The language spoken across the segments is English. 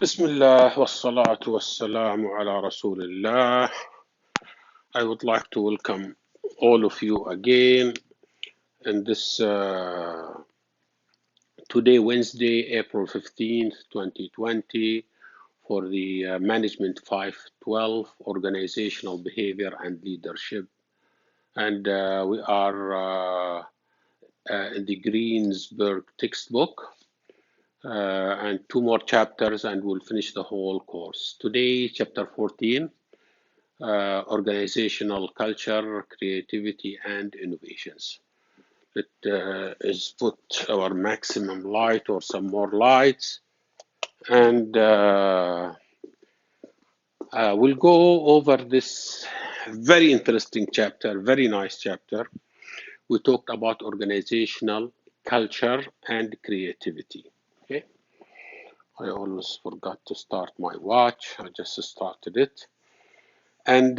بسم الله والصلاة والسلام على رسول الله. I would like to welcome all of you again in this today, Wednesday, April 15th, 2020, for the Management 512 Organizational Behavior and Leadership. And we are in the Greenburg textbook. And two more chapters and we'll finish the whole course. Today, chapter 14, organizational culture, creativity, and innovations. It is put our maximum light or some more lights. And we'll go over this very interesting chapter, very nice chapter. We talked about organizational culture and creativity. Okay. I always forgot to start my watch. I just started it. And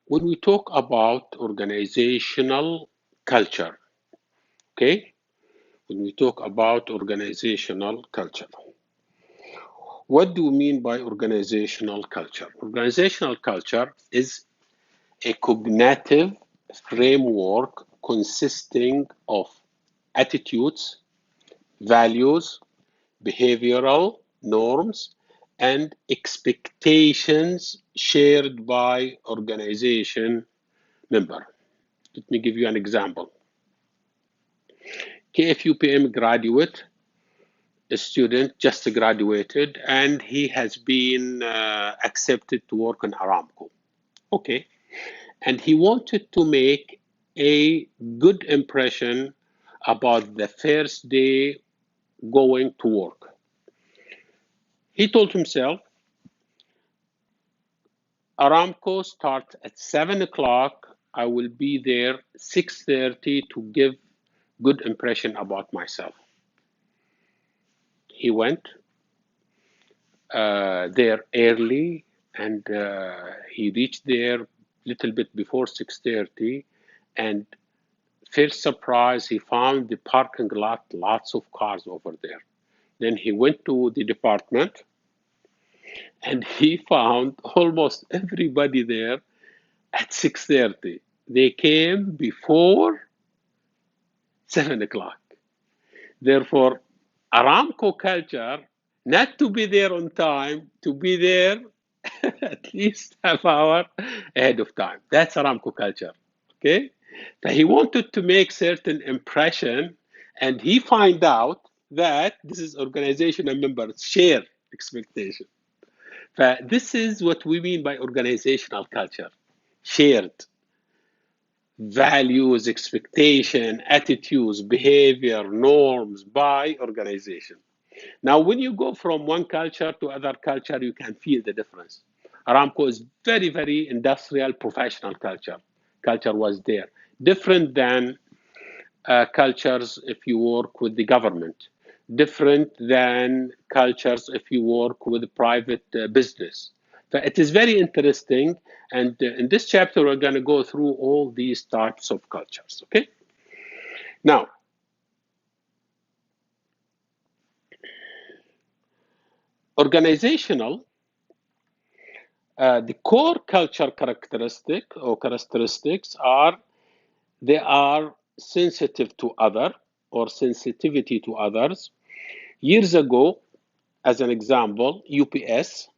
when we talk about organizational culture, okay? When we talk about organizational culture, what do we mean by organizational culture? Organizational culture is a cognitive framework consisting of attitudes, values, behavioral norms, and expectations shared by organization member. Let me give you an example. KFUPM graduate, a student just graduated, and he has been accepted to work on Aramco. Okay. And he wanted to make a good impression about the first day going to work. He told himself, Aramco starts at 7 o'clock. I will be there 6:30 to give good impression about myself. He went there early and he reached there a little bit before 6:30, and first surprise, he found the parking lot, lots of cars over there. Then he went to the department and he found almost everybody there at 6:30. They came before 7 o'clock. Therefore, Aramco culture, not to be there on time, to be there at least half hour ahead of time. That's Aramco culture, okay? So he wanted to make certain impression, and he find out that this is organizational members share expectation. This is what we mean by organizational culture, shared values, expectation, attitudes, behavior, norms by organization. Now, when you go from one culture to other culture, you can feel the difference. Aramco is very, very industrial, professional culture. Culture was there. Different than cultures if you work with the government. Different than cultures if you work with private business. So it is very interesting. And in this chapter, we're going to go through all these types of cultures, okay? Now, organizational, the core culture characteristic or characteristics are, they are sensitive to other or sensitivity to others. Years ago, as an example, UPS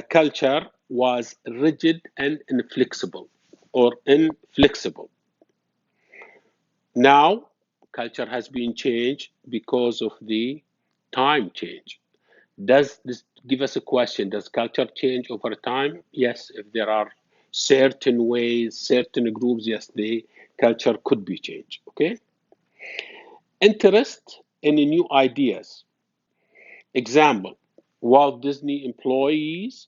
culture was rigid and inflexible or inflexible. Now, culture has been changed because of the time change. Does this give us a question? Does culture change over time? Yes, if there are certain ways, certain groups, yes, the culture could be changed, okay? Interest in new ideas. Example, Walt Disney employees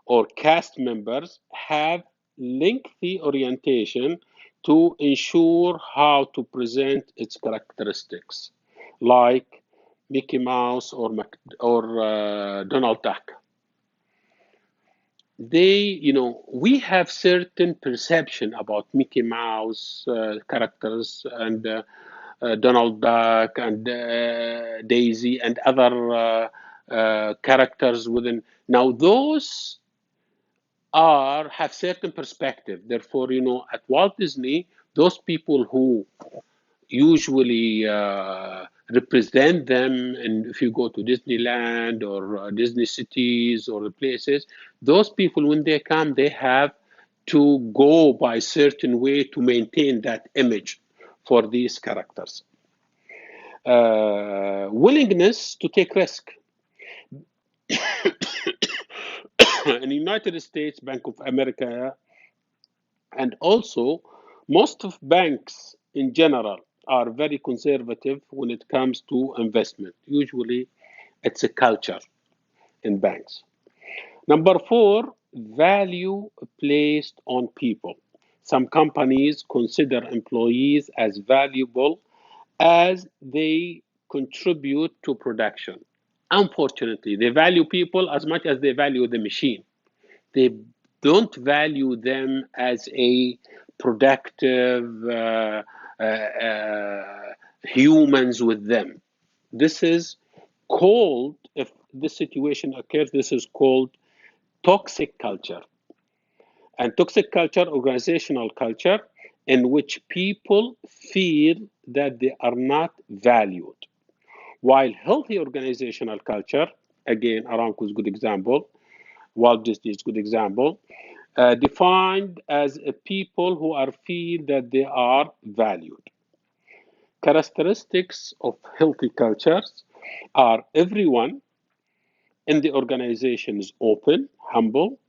or cast members have lengthy orientation to ensure how to present its characteristics, like Mickey Mouse or Donald Duck. We have certain perception about Mickey Mouse characters and Donald Duck and Daisy and other characters within. Now those have certain perspective. Therefore, at Walt Disney, those people who usually represent them, and if you go to Disneyland or Disney cities or the places, those people, when they come, they have to go by a certain way to maintain that image for these characters. Willingness to take risk. In the United States, Bank of America, and also most of banks in general are very conservative when it comes to investment. Usually, it's a culture in banks. Number 4, value placed on people. Some companies consider employees as valuable as they contribute to production. Unfortunately, they value people as much as they value the machine. They don't value them as a productive humans with them. This is called, if this situation occurs, this is called toxic culture. And toxic culture, organizational culture, in which people feel that they are not valued. While healthy organizational culture, again, Aramco is a good example, Walt Disney is a good example, defined as a people who are feel that they are valued. Characteristics of healthy cultures are everyone in the organization is open, humble.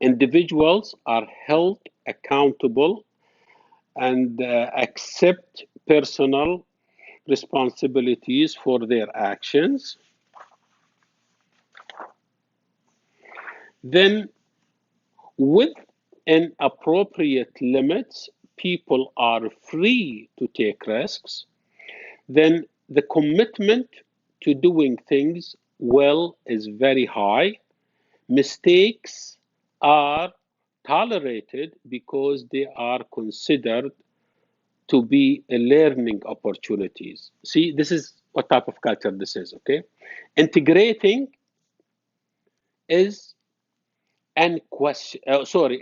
Individuals are held accountable and accept personal responsibilities for their actions. Then, within appropriate limits, people are free to take risks. Then, the commitment to doing things well is very high. Mistakes are tolerated because they are considered to be a learning opportunities. See, this is what type of culture this is, okay? Integrating is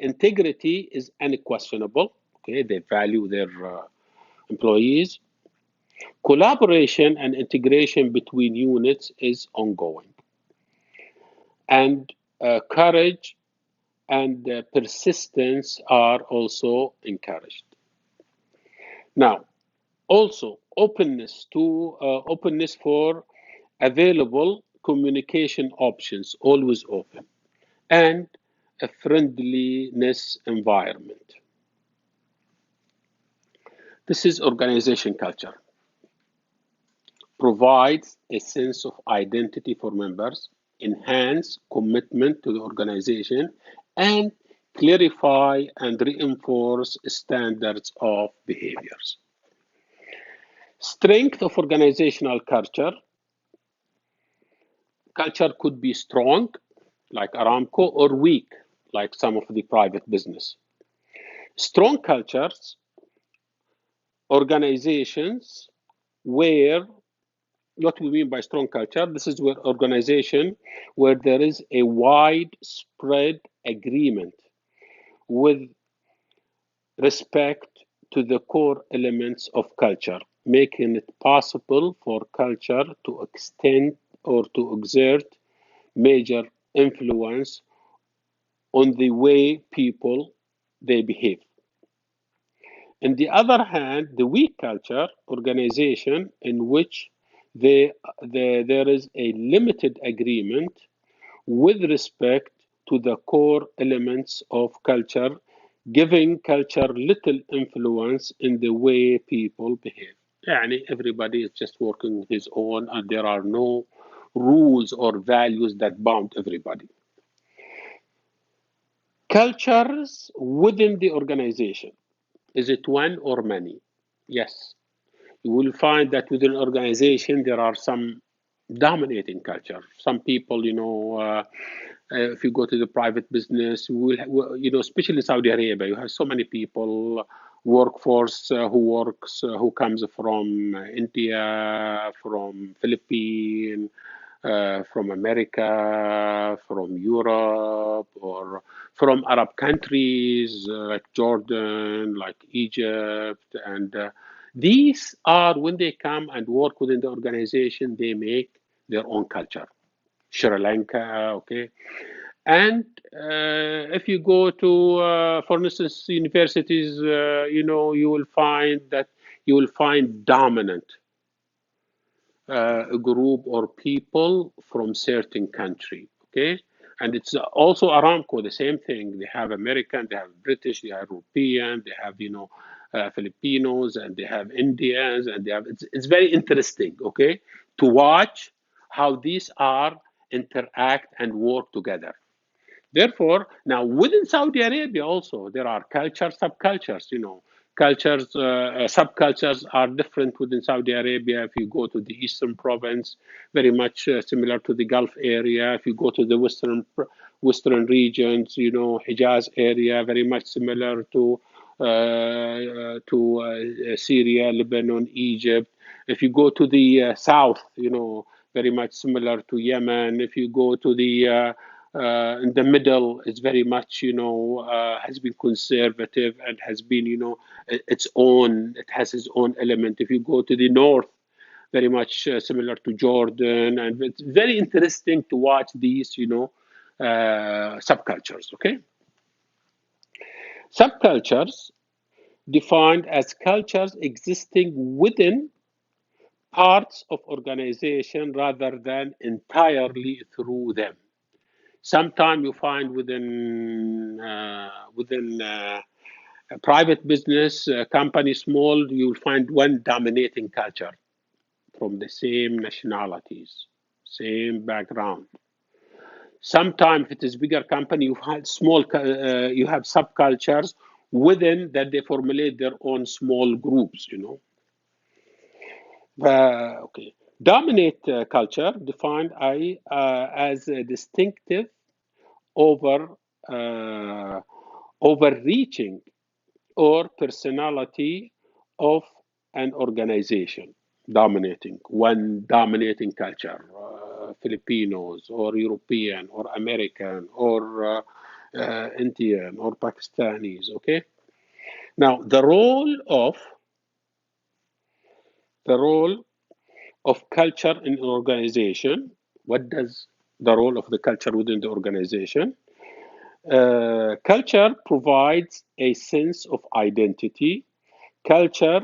integrity is unquestionable, okay? They value their employees. Collaboration and integration between units is ongoing. And courage and persistence are also encouraged. Now, also openness for available communication options, always open, and a friendliness environment. This is organization culture. Provides a sense of identity for members, enhance commitment to the organization, and clarify and reinforce standards of behaviors. Strength of organizational culture. Culture could be strong, like Aramco, or weak, like some of the private business. Strong cultures, organizations where, what we mean by strong culture, this is where organization where there is a widespread agreement with respect to the core elements of culture, making it possible for culture to extend or to exert major influence on the way people they behave. On the other hand, the weak culture organization in which there is a limited agreement with respect to the core elements of culture, giving culture little influence in the way people behave. يعني everybody is just working his own and there are no rules or values that bound everybody. Cultures within the organization. Is it one or many? Yes. You will find that within an organization there are some dominating culture. Some people, if you go to the private business, especially in Saudi Arabia, you have so many people workforce who comes from India, from Philippines, from America, from Europe, or from Arab countries like Jordan, like Egypt. And these are, when they come and work within the organization, they make their own culture. Sri Lanka, okay. And if you go to, for instance, universities, you will find that you will find dominant a group or people from certain country, okay? And it's also Aramco, the same thing. They have American, they have British, they have European, they have, Filipinos, and they have Indians, and they have, it's very interesting, okay, to watch how these are interact and work together. Therefore, now within Saudi Arabia also, there are cultures, subcultures, cultures, subcultures are different within Saudi Arabia. If you go to the eastern province, very much similar to the Gulf area. If you go to the western regions, Hijaz area, very much similar to Syria, Lebanon, Egypt. If you go to the south, very much similar to Yemen. If you go to the in the middle, it's very much, has been conservative and has been, it has its own element. If you go to the north, very much similar to Jordan, and it's very interesting to watch these, subcultures. Okay, subcultures defined as cultures existing within parts of organization rather than entirely through them. Sometimes you find within a private business, company small, you'll find one dominating culture from the same nationalities, same background. Sometimes if it is bigger company, you have you have subcultures within that they formulate their own small groups. Okay. Dominate culture defined as a distinctive over overreaching or personality of an organization, dominating one dominating culture, Filipinos or European or American or Indian or Pakistanis. Okay. Now the role of culture in an organization. What does the role of the culture within the organization? Culture provides a sense of identity. Culture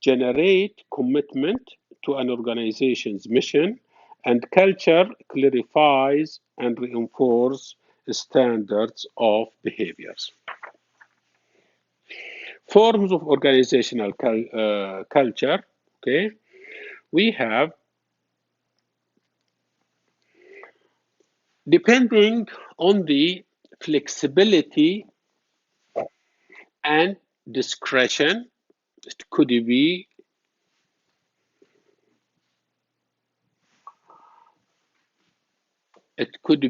generate commitment to an organization's mission, and culture clarifies and reinforces standards of behaviors. Forms of organizational culture. Okay, we have, depending on the flexibility and discretion, it could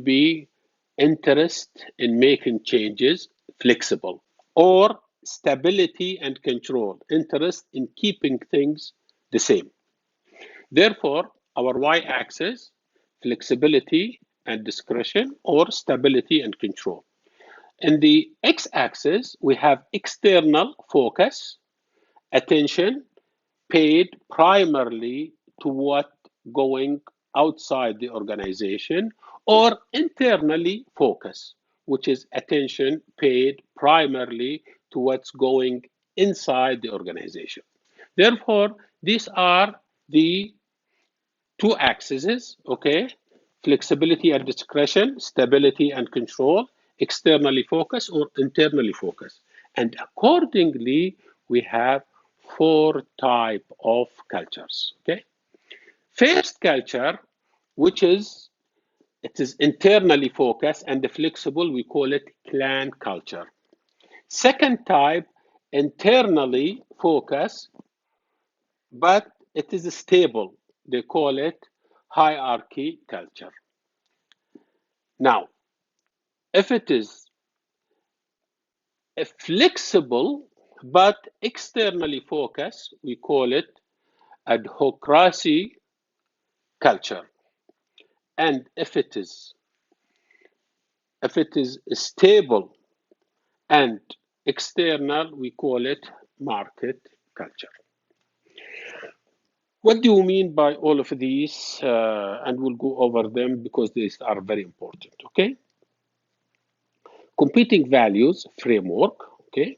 be interest in making changes, flexible, or stability and control, interest in keeping things the same. Therefore, our y-axis, flexibility and discretion, or stability and control. In the x-axis, we have external focus, attention paid primarily to what going outside the organization, or internally focus, which is attention paid primarily to what's going inside the organization. Therefore, these are the two axes, okay? Flexibility and discretion, stability and control, externally focused or internally focused. And accordingly, we have four type of cultures, okay? First culture, which is, it is internally focused and flexible, we call it clan culture. Second type, internally focused, but it is stable. They call it hierarchy culture. Now, if it is a flexible But externally focused, we call it adhocracy culture. And if it is stable and external, we call it market culture. What do you mean by all of these? And we'll go over them because these are very important. Okay. Competing values framework. Okay.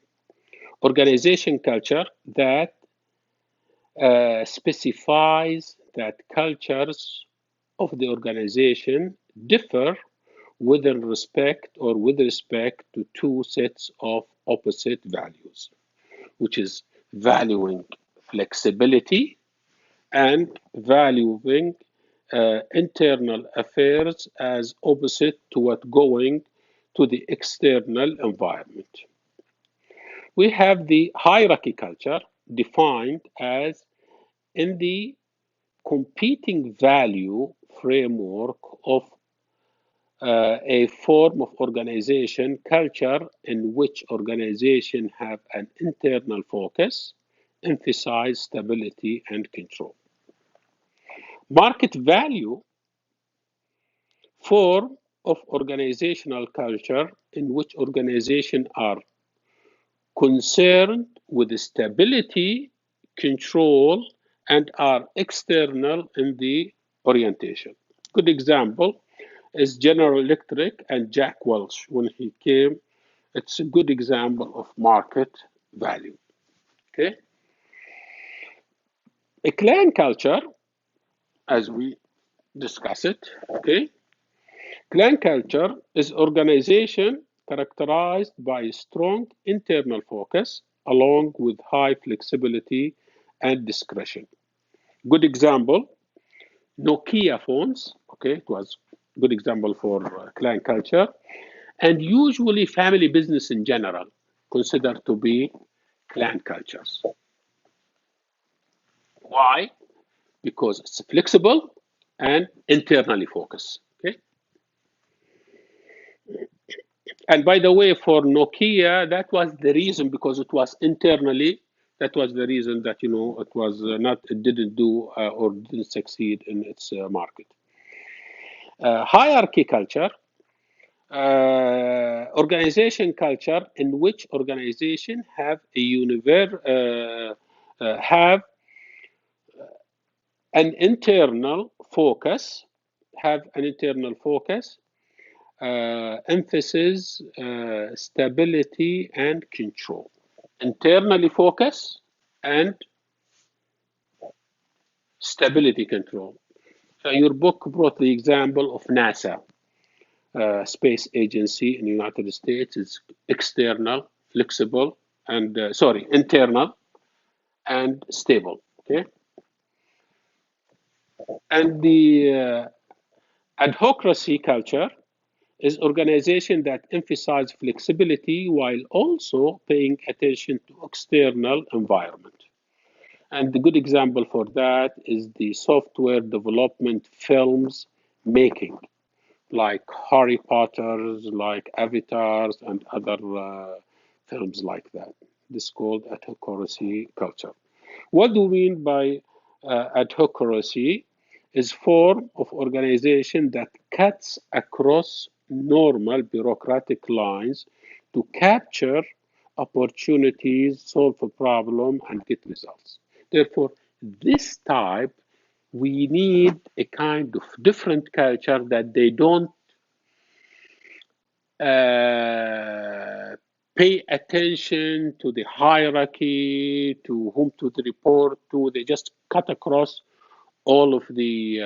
Organization culture that specifies that cultures of the organization differ with respect to two sets of opposite values, which is valuing flexibility and valuing internal affairs as opposite to what going to the external environment. We have the hierarchy culture defined as in the competing value framework of a form of organization culture in which organization have an internal focus, emphasize stability and control. Market value form of organizational culture in which organizations are concerned with stability, control, and are external in the orientation. Good example is General Electric and Jack Welch when he came. It's a good example of market value. Okay, a clan culture, as we discuss it. Okay, clan culture is organization characterized by strong internal focus along with high flexibility and discretion. Good example, Nokia phones. Okay, it was a good example for clan culture. And usually family business in general considered to be clan cultures. Why? Because it's flexible and internally focused. Okay. And by the way, for Nokia, that was the reason because it was internally. That was the reason that it was not, it didn't do or didn't succeed in its market. Hierarchy culture, organization culture in which organization have have an internal focus, emphasis, stability, and control. Internally focus and stability control. Your book brought the example of NASA, space agency in the United States. Is external, flexible, and internal and stable. Okay, and the adhocracy culture is organization that emphasize flexibility while also paying attention to external environment. And the good example for that is the software development films making, like Harry Potter's, like Avatars, and other films like that. This is called adhocracy culture. What do we mean by adhocracy? Is form of organization that cuts across normal bureaucratic lines to capture opportunities, solve a problem, and get results. Therefore, this type, we need a kind of different culture that they don't pay attention to the hierarchy, to whom to report to. They just cut across all of the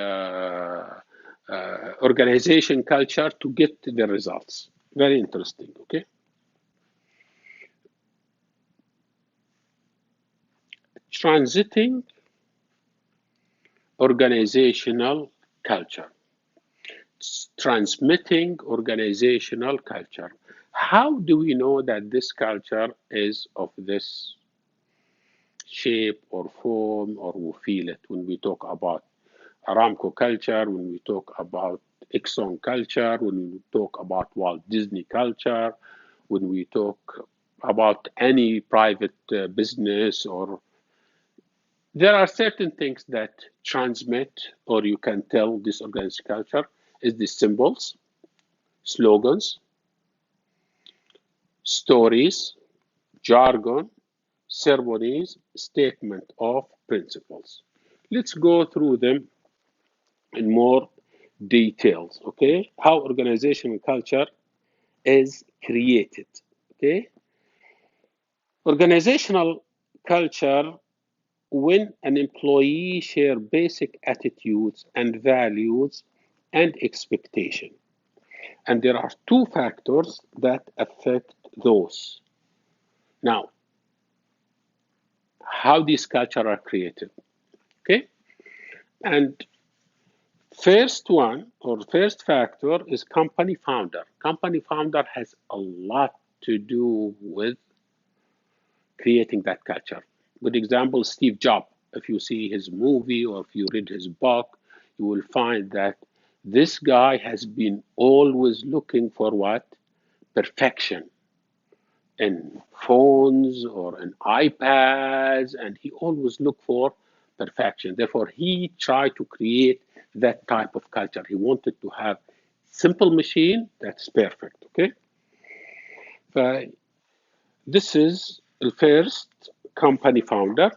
organization culture to get the results. Very interesting. Okay. Transiting organizational culture. Transmitting organizational culture. How do we know that this culture is of this shape or form, or we feel it when we talk about Aramco culture, when we talk about Exxon culture, when we talk about Walt Disney culture, when we talk about any private business, or there are certain things that transmit, or you can tell this organized culture is the symbols, slogans, stories, jargon, ceremonies, statement of principles. Let's go through them in more details, okay? How organizational culture is created, okay? Organizational culture, when an employee share basic attitudes and values and expectation. And there are two factors that affect those. Now, how these cultures are created, okay? And first one, or first factor, is company founder. Company founder has a lot to do with creating that culture. Good example, Steve Jobs. If you see his movie or if you read his book, you will find that this guy has been always looking for what? Perfection in phones or in iPads, and he always looked for perfection. Therefore, he tried to create that type of culture. He wanted to have simple machine that's perfect. Okay, so this is the first, company founder.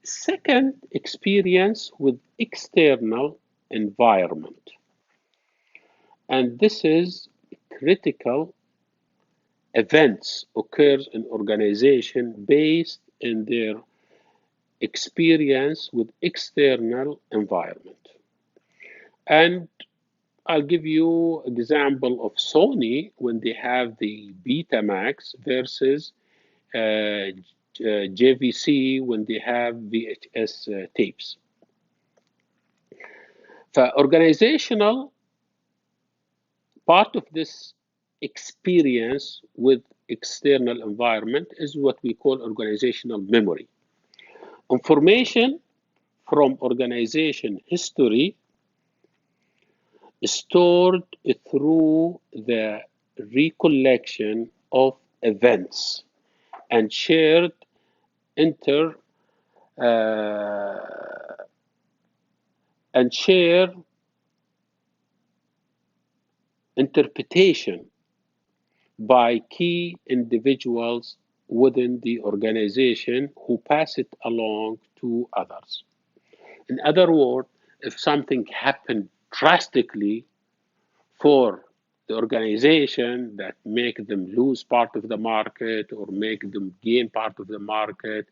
Second, experience with external environment, and this is critical. Events occurs in organization based in their experience with external environment. And I'll give you an example of Sony when they have the Betamax versus JVC when they have VHS tapes. The organizational part of this experience with external environment is what we call organizational memory. Information from organization history stored through the recollection of events and shared inter and share interpretation by key individuals within the organization who pass it along to others. In other words, if something happened drastically for the organization that make them lose part of the market or make them gain part of the market,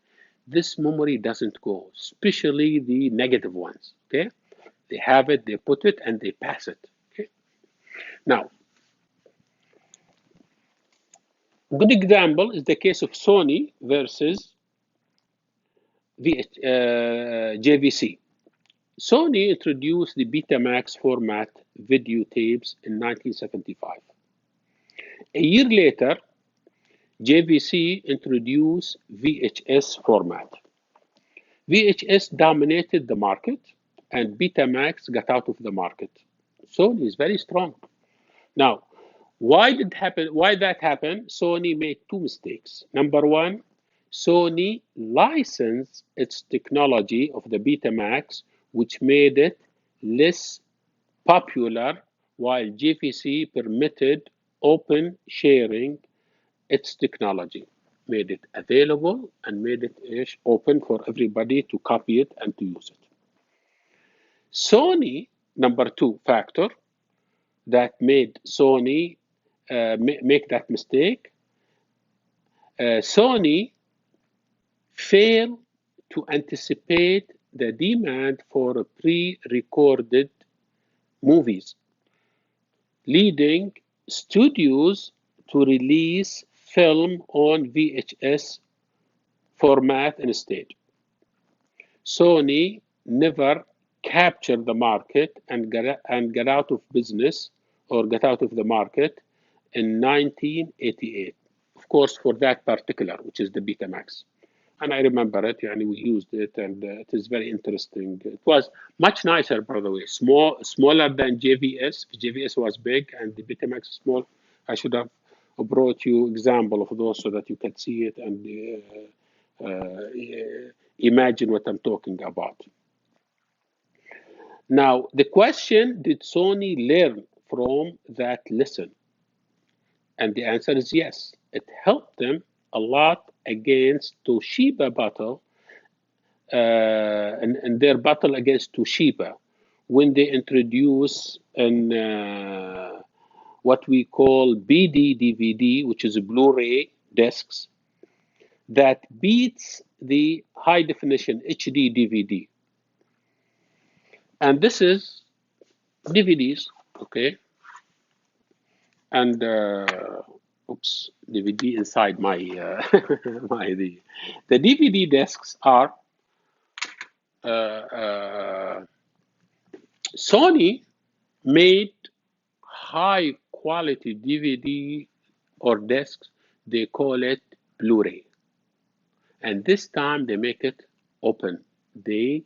this memory doesn't go, especially the negative ones. Okay, they have it, they put it, and they pass it. Okay, now a good example is the case of Sony versus JVC. Sony introduced the Betamax format videotapes in 1975. A year later, JVC introduced VHS format. VHS dominated the market and Betamax got out of the market. Sony is very strong. Now, why that happened? Sony made two mistakes. Number one, Sony licensed its technology of the Betamax, which made it less popular, while JVC permitted open sharing its technology, made it available and made it open for everybody to copy it and to use it. Sony, number two factor that made Sony make that mistake, Sony failed to anticipate the demand for pre-recorded movies, leading studios to release film on VHS format instead. Sony never captured the market and got out of business or got out of the market in 1988. Of course, for that particular, which is the Betamax. And I remember it, and we used it, and it is very interesting. It was much nicer, by the way, smaller than JVS. JVS was big, and the Betamax is small. I should have brought you example of those so that you can see it and imagine what I'm talking about. Now, the question, did Sony learn from that lesson? And the answer is yes. It helped them a lot against Toshiba battle, and their battle against Toshiba, when they introduce what we call BD DVD, which is a Blu-ray discs, that beats the high definition HD DVD. And this is DVDs, okay? And oops, DVD inside my the DVD discs are Sony made high quality DVD or discs. They call it Blu-ray, and this time they make it open. They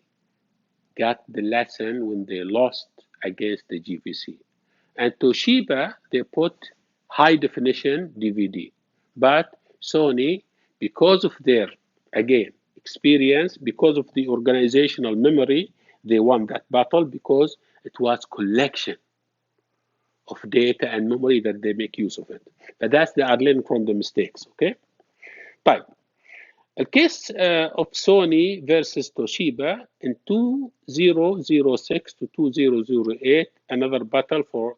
got the lesson when they lost against the GVC. And Toshiba, they put high definition DVD. But Sony, because of their, again, experience, because of the organizational memory, they won that battle because it was collection of data and memory that they make use of it. But that's the learning from the mistakes, okay? طيب. The case of Sony versus Toshiba in 2006 to 2008, another battle for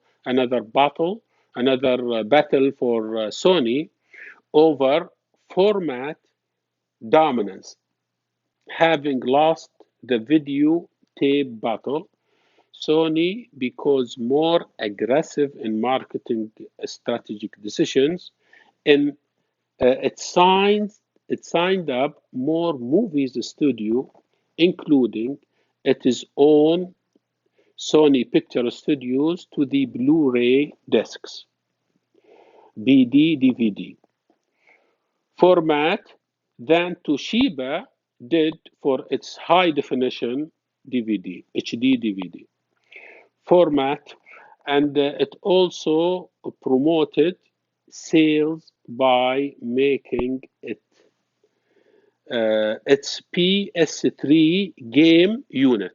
Sony over format dominance, having lost the video tape battle. Sony, because more aggressive in marketing strategic decisions, and it signed up more movies studio, including its own Sony Picture Studios, to the Blu-ray discs, BD DVD format than Toshiba did for its high definition DVD, HD DVD format, and it also promoted sales by making it its PS3 game unit.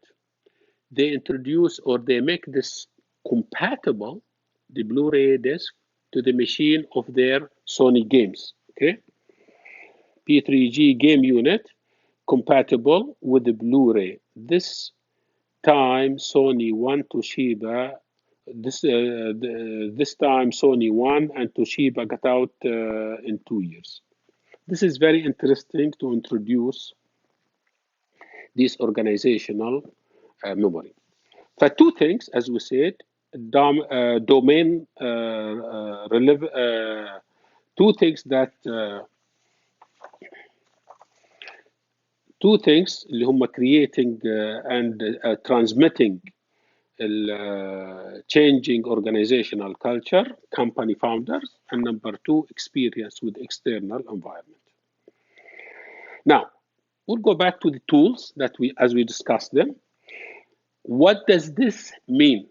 They introduce or they make this compatible, the Blu-ray disc, to the machine of their Sony games. Okay, P3G game unit compatible with the Blu-ray. This time Sony won Toshiba. This time Sony won and Toshiba got out in 2 years. This is very interesting to introduce this organizational memory. For two things, as we said, domain two things that اللي هم creating and transmitting changing organizational culture, company founders, and number two, experience with external environment. Now, we'll go back to the tools that as we discussed them. What does this mean?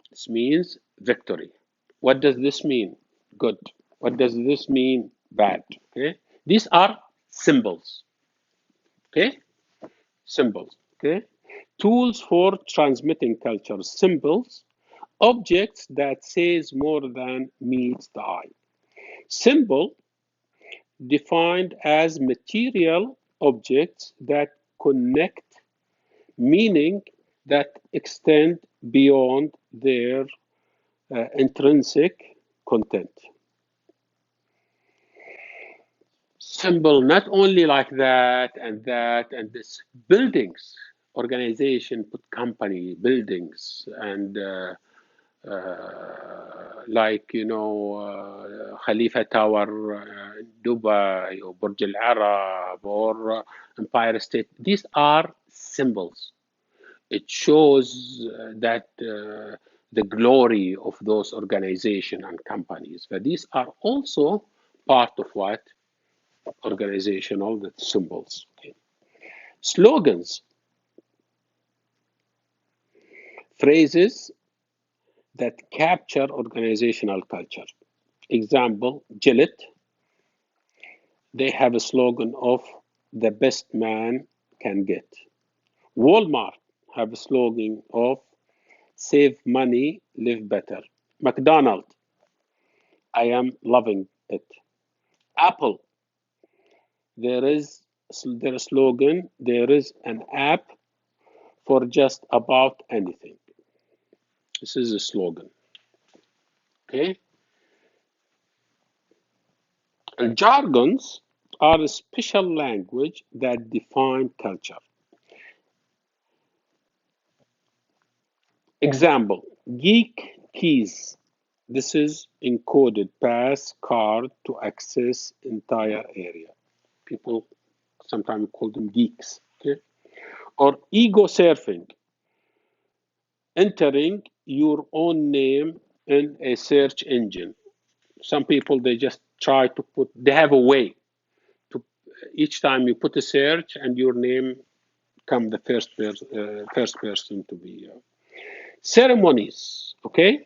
This means victory. What does this mean? Good. What does this mean? Bad. Okay. These are symbols. Okay. Symbols. Okay. Tools for transmitting culture. Symbols. Objects that says more than meets the eye. Symbol defined as material objects that connect meaning that extend beyond their intrinsic content. Symbol not only like that and this buildings, organization put company, buildings, and like, you know, Khalifa Tower in Dubai, or Burj Al Arab, or Empire State. These are symbols. It shows that the glory of those organizations and companies. But these are also part of what? Organizational, the symbols. Okay. Slogans. Phrases that capture organizational culture. Example, Gillette, they have a slogan of the best man can get. Walmart have a slogan of save money, live better. McDonald's, I am loving it. Apple, there is their slogan, there is an app for just about anything. This is a slogan. Okay? And jargons are a special language that define culture. Example, geek keys. This is encoded pass card to access entire area. People sometimes call them geeks. Okay? Or ego surfing, entering your own name in a search engine. Some people, they just try to put, they have a way to, each time you put a search and your name come the first person to be. Ceremonies, okay?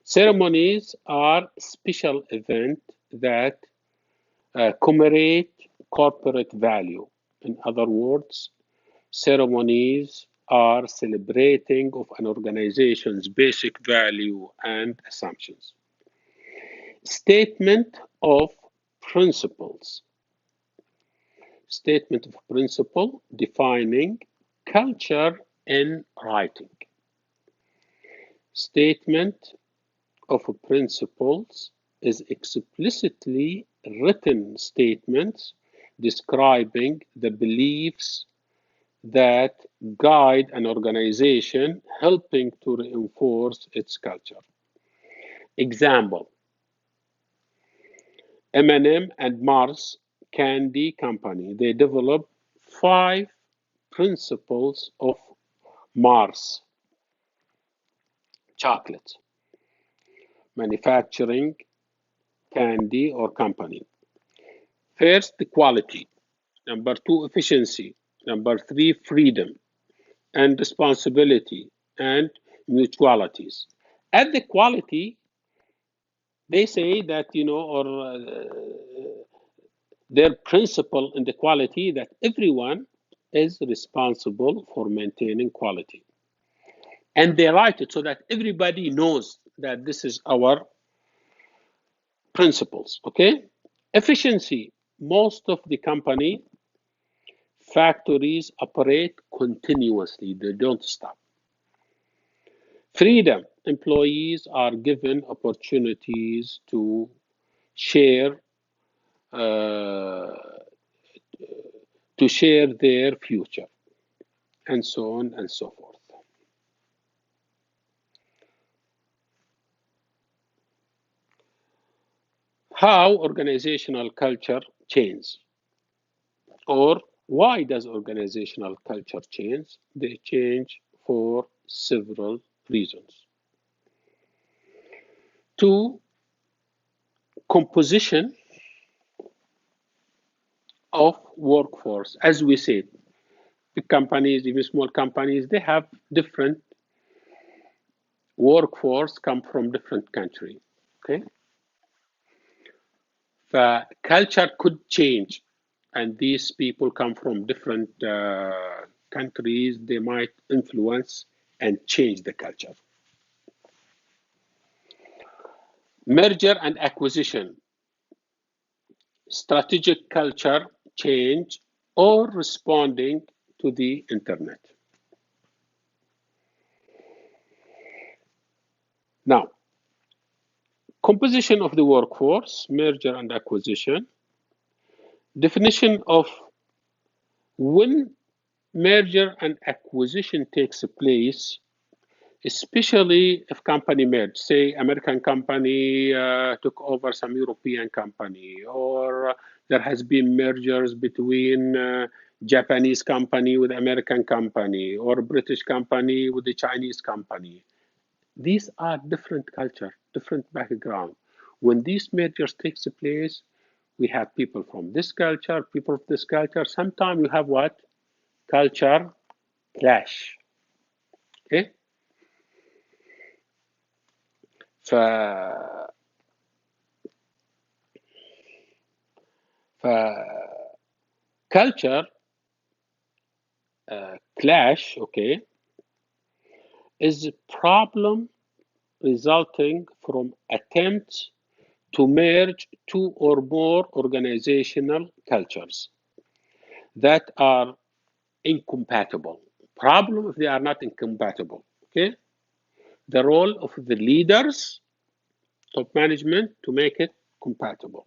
Ceremonies are special events that commemorate corporate value. In other words, ceremonies are celebrating of an organization's basic value and assumptions. Statement of principles. Statement of principle defining culture in writing. Statement of principles is explicitly written statements describing the beliefs that guide an organization, helping to reinforce its culture. Example, M&M and Mars Candy Company, they developed 5 principles of Mars chocolate manufacturing candy or company. First, the quality. Number 2, efficiency. Number 3, freedom and responsibility and mutualities. At the quality, they say that, their principle in the quality that everyone is responsible for maintaining quality. And they write it so that everybody knows that this is our principles, okay? Efficiency, most of the company factories operate continuously, they don't stop. Freedom, employees are given opportunities to share their future, and so on and so forth. How organizational culture changes, or why does organizational culture change? They change for several reasons. 2, composition of workforce. As we said, big companies, even small companies, they have different workforce, come from different countries. Okay, the culture could change, and these people come from different countries. They might influence and change the culture. Merger and acquisition, strategic culture change, or responding to the internet. Now, composition of the workforce, merger and acquisition. Definition of when merger and acquisition takes place, especially if company merge, say American company took over some European company, or there has been mergers between Japanese company with American company, or British company with the Chinese company. These are different culture, different background. When these mergers takes place, we have people from this culture, people of this culture. Sometimes you have what? Culture clash. Okay? culture clash, okay, is a problem resulting from attempts to merge two or more organizational cultures that are incompatible. Problem if they are not incompatible, okay? The role of the leaders, top management, to make it compatible.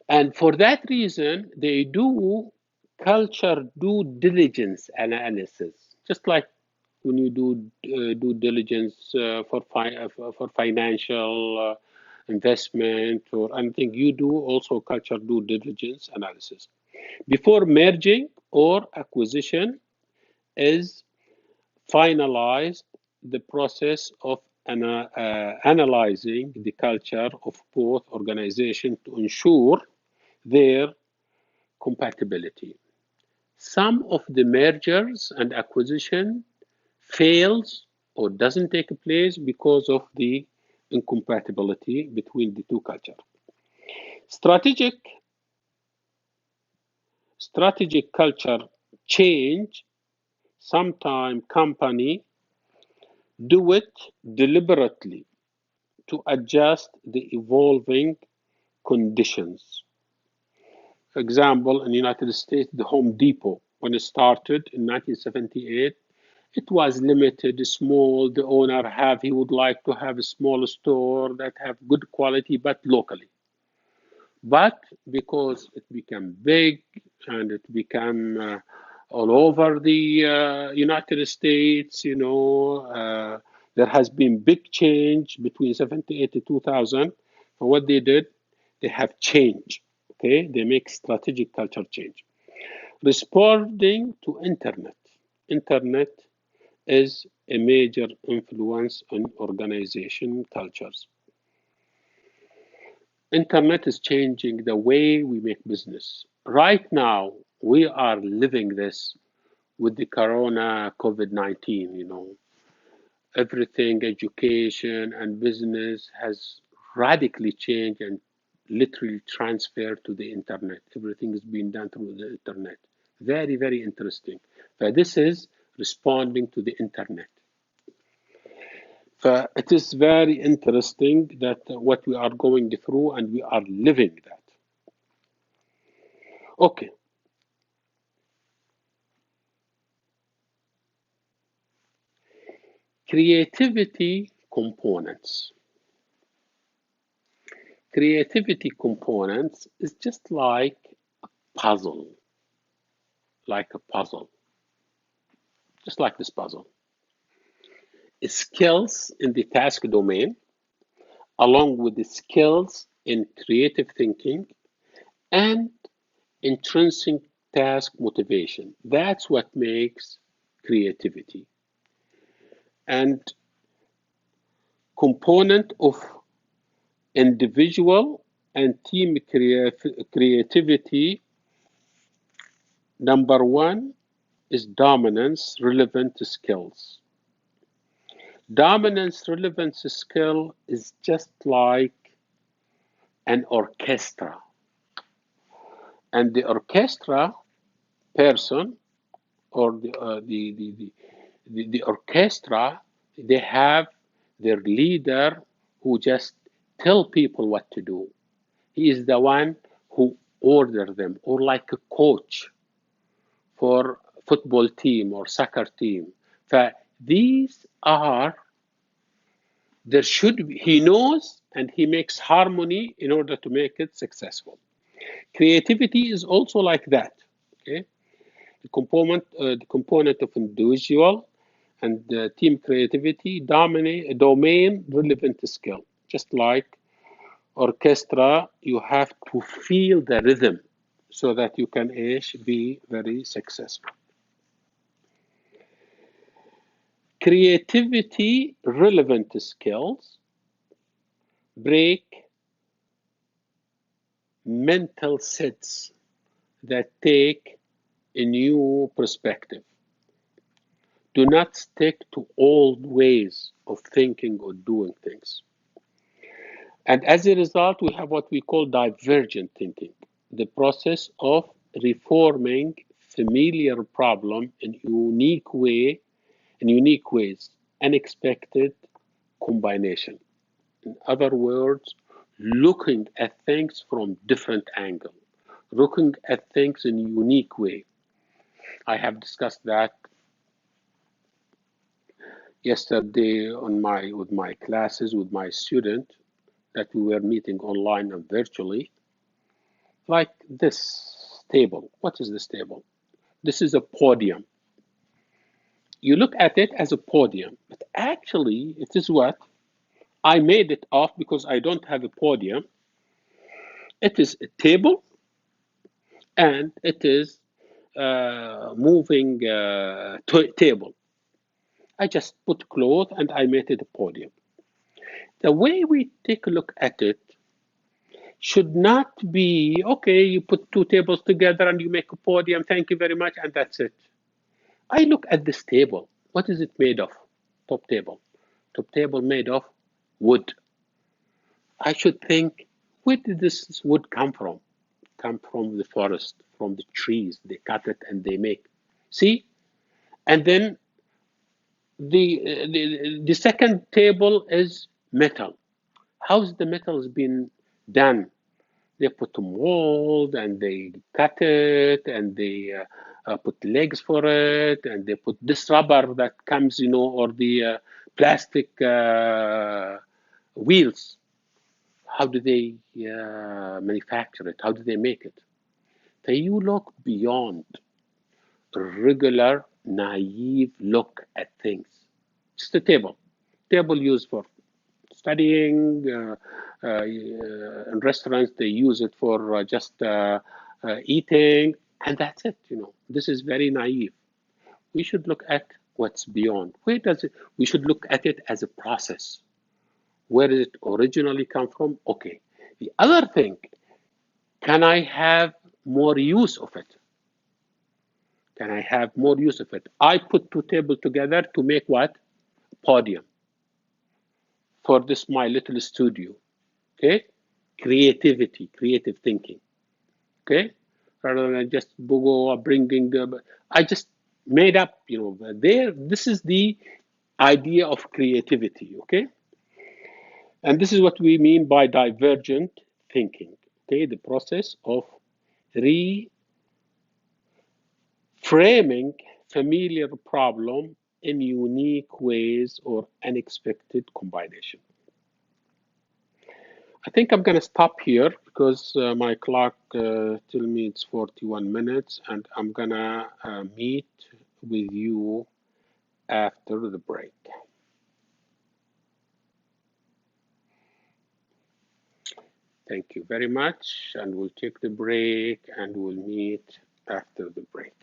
And for that reason, they do culture due diligence analysis, just like when you do due diligence for financial investment or anything, you do also culture due diligence analysis. Before merging or acquisition is finalized, the process of analyzing the culture of both organizations to ensure their compatibility. Some of the mergers and acquisition fails or doesn't take place because of the incompatibility between the two cultures. Strategic culture change, sometimes company do it deliberately to adjust the evolving conditions. For example, in the United States, the Home Depot, when it started in 1978, it was limited, small. The owner he would like to have a small store that have good quality, but locally. But because it became big and it became all over the United States, there has been big change between 78 to 2000. And what they did, they have changed. Okay, they make strategic culture change. Responding to internet. Internet is a major influence on organization cultures. Internet is changing the way we make business. Right now, we are living this with the corona COVID-19, Everything, education and business has radically changed and literally transferred to the internet. Everything is being done through the internet. Very, very interesting. But this is responding to the internet. It is very interesting that what we are going through and we are living that. Okay. Creativity components. Creativity components is just like a puzzle. Just like this puzzle. Skills in the task domain, along with the skills in creative thinking and intrinsic task motivation. That's what makes creativity. And component of individual and team creativity, number one is dominance relevant skills. Dominance relevant skill is just like an orchestra. And the orchestra person or the orchestra, they have their leader who just tell people what to do. He is the one who order them, or like a coach for football team or soccer team. These are, there should be, he knows and he makes harmony in order to make it successful. Creativity is also like that. Okay, the component of individual and team creativity, domain relevant skill. Just like orchestra, you have to feel the rhythm so that you can be very successful. Creativity relevant skills break mental sets that take a new perspective. Do not stick to old ways of thinking or doing things. And as a result, we have what we call divergent thinking, the process of reforming familiar problem in unique ways, unexpected combination. In other words, looking at things from different angle, looking at things in a unique way. I have discussed that yesterday with my classes with my student that we were meeting online and virtually. Like this table. What is this table? This is a podium. You look at it as a podium, but actually it is what? I made it off because I don't have a podium. It is a table and it is moving table. I just put cloth and I made it a podium. The way we take a look at it should not be, okay, you put two tables together and you make a podium, thank you very much, and that's it. I look at this table. What is it made of? Top table. Top table made of wood. I should think, where did this wood come from? Come from the forest, from the trees. They cut it and they make. See? And then the second table is metal. How's the metals been done? They put mold and they cut it and they put legs for it and they put this rubber that comes, or the plastic wheels. How do they manufacture it? How do they make it? So you look beyond regular, naive look at things. Just a table. Table used for studying. In restaurants, they use it for just eating, and that's it. This is very naive. We should look at what's beyond. Where does it? We should look at it as a process. Where did it originally come from? Okay. The other thing, can I have more use of it? Can I have more use of it? I put two tables together to make what? Podium for this my little studio. Okay? Creativity, creative thinking. Okay? Rather than just bringing the, I just made up, this is the idea of creativity. Okay? And this is what we mean by divergent thinking. Okay? The process of reframing familiar problem in unique ways or unexpected combination. I think I'm going to stop here because my clock tells me it's 41 minutes, and I'm going to meet with you after the break. Thank you very much, and we'll take the break and we'll meet after the break.